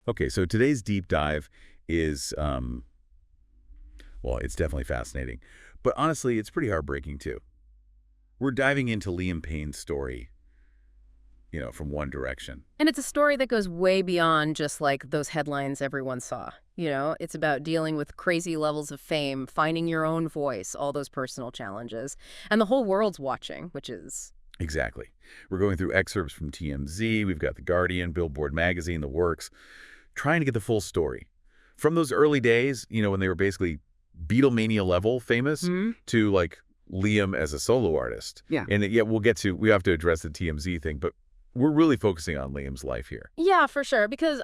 Okay, so today's deep dive is, well, it's definitely fascinating. But honestly, it's pretty heartbreaking too. We're diving into Liam Payne's story, from One Direction. And it's a story that goes way beyond just like those headlines everyone saw. It's about dealing with crazy levels of fame, finding your own voice, all those personal challenges. And the whole world's watching, which is. Exactly. We're going through excerpts from TMZ, we've got The Guardian, Billboard magazine, the works, trying to get the full story. From those early days, when they were basically Beatlemania level famous, Hmm? to like Liam as a solo artist. Yeah. And yeah, we have to address the TMZ thing, but we're really focusing on Liam's life here. Yeah, for sure. Because,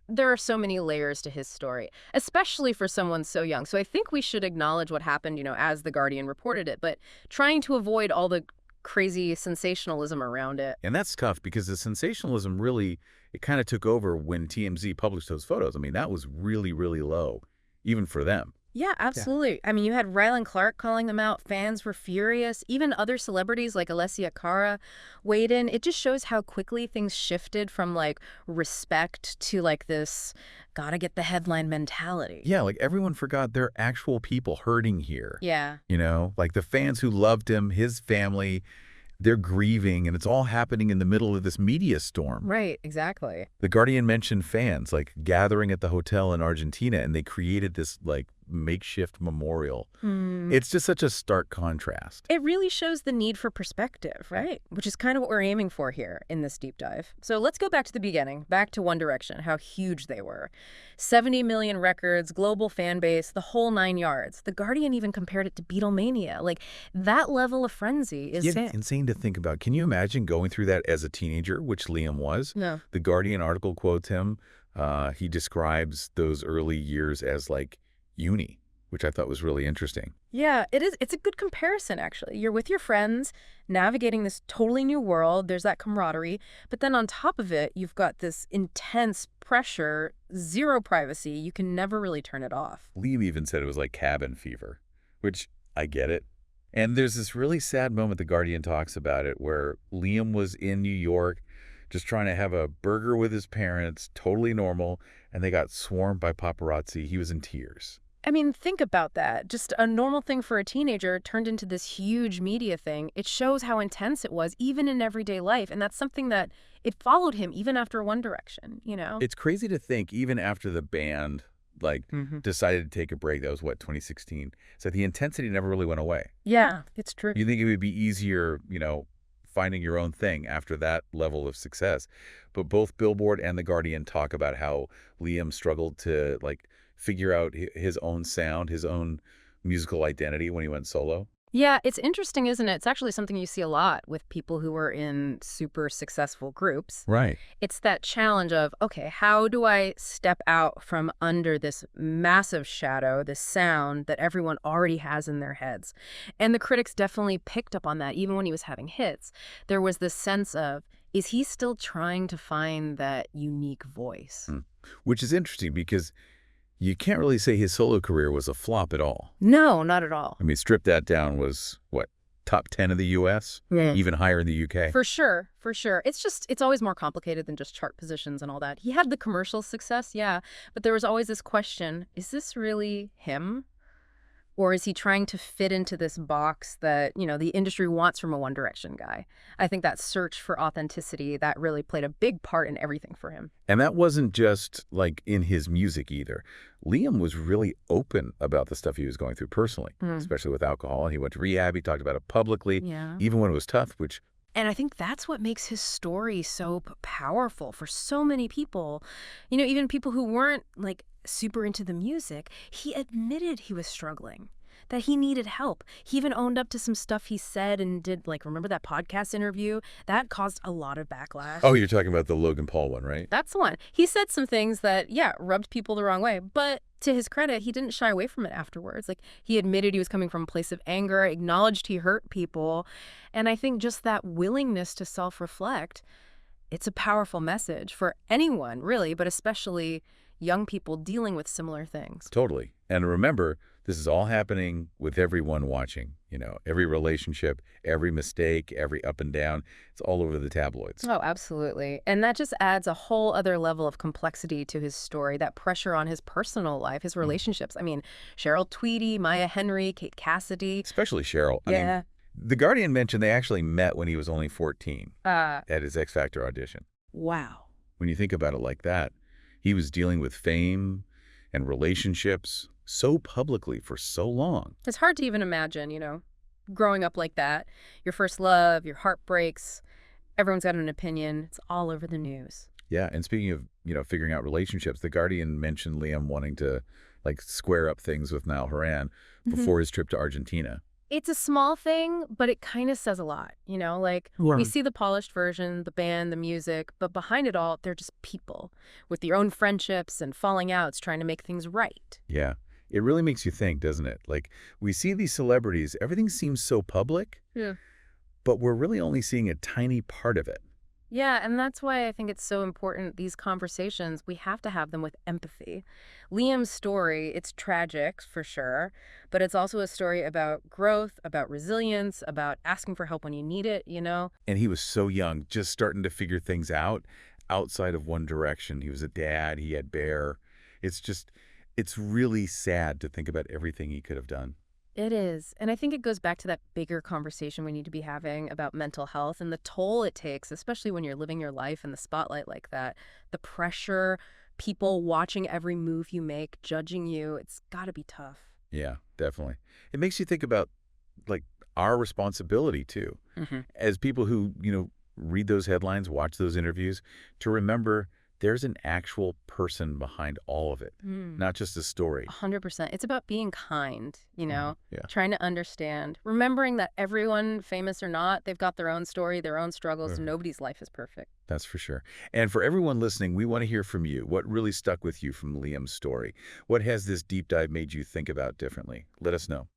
there are so many layers to his story, especially for someone so young. So I think we should acknowledge what happened, as The Guardian reported it, but trying to avoid all the crazy sensationalism around it. And that's tough because the sensationalism really, it kind of took over when TMZ published those photos. I mean, that was really, really low, even for them. Yeah, absolutely. You had Rylan Clark calling them out. Fans were furious. Even other celebrities like Alessia Cara weighed in. It just shows how quickly things shifted from like respect to like this gotta get the headline mentality. Yeah, like everyone forgot there are actual people hurting here. Yeah. Like the fans who loved him, his family, they're grieving, and it's all happening in the middle of this media storm. Right, exactly. The Guardian mentioned fans like gathering at the hotel in Argentina, and they created this like makeshift memorial. It's just such a stark contrast. It really shows the need for perspective, right? Which is kind of what we're aiming for here in this deep dive. So let's go back to the beginning, back to One Direction, how huge they were. 70 million records, global fan base, the whole 9 yards. The Guardian even compared it to Beatlemania. Like, that level of frenzy is Insane to think about. Can you imagine going through that as a teenager, which Liam was? No. The Guardian article quotes him. He describes those early years as like uni, which I thought was really interesting. Yeah, it is. It's a good comparison, actually. You're with your friends, navigating this totally new world. There's that camaraderie. But then on top of it, you've got this intense pressure, zero privacy. You can never really turn it off. Liam even said it was like cabin fever, which I get it. And there's this really sad moment the Guardian talks about it where Liam was in New York just trying to have a burger with his parents, totally normal, and they got swarmed by paparazzi. He was in tears. Think about that. Just a normal thing for a teenager turned into this huge media thing. It shows how intense it was, even in everyday life. And that's something that it followed him even after One Direction. It's crazy to think, even after the band decided to take a break, that was what, 2016? So the intensity never really went away. Yeah, it's true. You think it would be easier, finding your own thing after that level of success. But both Billboard and The Guardian talk about how Liam struggled to like figure out his own sound, his own musical identity when he went solo. Yeah, it's interesting, isn't it? It's actually something you see a lot with people who are in super successful groups. Right. It's that challenge of, okay, how do I step out from under this massive shadow, this sound that everyone already has in their heads? And the critics definitely picked up on that, even when he was having hits. There was this sense of, is he still trying to find that unique voice? Which is interesting because you can't really say his solo career was a flop at all. No, not at all. I mean, Strip That Down was, what, top 10 of the U.S.? Yeah. Even higher in the U.K.? For sure, for sure. It's always more complicated than just chart positions and all that. He had the commercial success, yeah, but there was always this question, is this really him? Or is he trying to fit into this box that, the industry wants from a One Direction guy? I think that search for authenticity, that really played a big part in everything for him. And that wasn't just like in his music either. Liam was really open about the stuff he was going through personally, especially with alcohol. And he went to rehab. He talked about it publicly, Yeah. even when it was tough, which. And I think that's what makes his story so powerful for so many people. Even people who weren't like super into the music, he admitted he was struggling, that he needed help. He even owned up to some stuff he said and did, like, remember that podcast interview? That caused a lot of backlash. Oh, you're talking about the Logan Paul one, right? That's the one. He said some things that, yeah, rubbed people the wrong way. But to his credit, he didn't shy away from it afterwards. Like, he admitted he was coming from a place of anger, acknowledged he hurt people. And I think just that willingness to self-reflect, It's a powerful message for anyone, really, but especially young people dealing with similar things. Totally. And remember, this is all happening with everyone watching. Every relationship, every mistake, every up and down. It's all over the tabloids. Oh, absolutely. And that just adds a whole other level of complexity to his story, that pressure on his personal life, his Mm. relationships. I mean, Cheryl Tweedy, Maya Henry, Kate Cassidy. Especially Cheryl. I mean, Yeah. The Guardian mentioned they actually met when he was only 14 Uh, at his X Factor audition. wow. When you think about it like that, he was dealing with fame and relationships so publicly for so long. It's hard to even imagine, growing up like that. Your first love, your heartbreaks, everyone's got an opinion. It's all over the news. Yeah, and speaking of, figuring out relationships, The Guardian mentioned Liam wanting to, square up things with Niall Horan before his trip to Argentina. It's a small thing, but it kind of says a lot, like we see the polished version, the band, the music, but behind it all, they're just people with their own friendships and falling outs trying to make things right. Yeah, it really makes you think, doesn't it? We see these celebrities, everything seems so public, Yeah. but we're really only seeing a tiny part of it. Yeah, and that's why I think it's so important, these conversations, we have to have them with empathy. Liam's story, it's tragic for sure, but it's also a story about growth, about resilience, about asking for help when you need it. And he was so young, just starting to figure things out outside of one direction. He was a dad, he had Bear. It's really sad to think about everything he could have done. It is. And I think it goes back to that bigger conversation we need to be having about mental health and the toll it takes, especially when you're living your life in the spotlight like that. The pressure, people watching every move you make, judging you, it's got to be tough. Yeah, definitely. It makes you think about, our responsibility, too, as people who, read those headlines, watch those interviews, to remember there's an actual person behind all of it, Mm. not just a story. 100%. It's about being kind, Yeah, trying to understand, remembering that everyone, famous or not, they've got their own story, their own struggles. Mhm. Nobody's life is perfect. that's for sure. And for everyone listening, we want to hear from you. What really stuck with you from Liam's story? What has this deep dive made you think about differently? Let us know.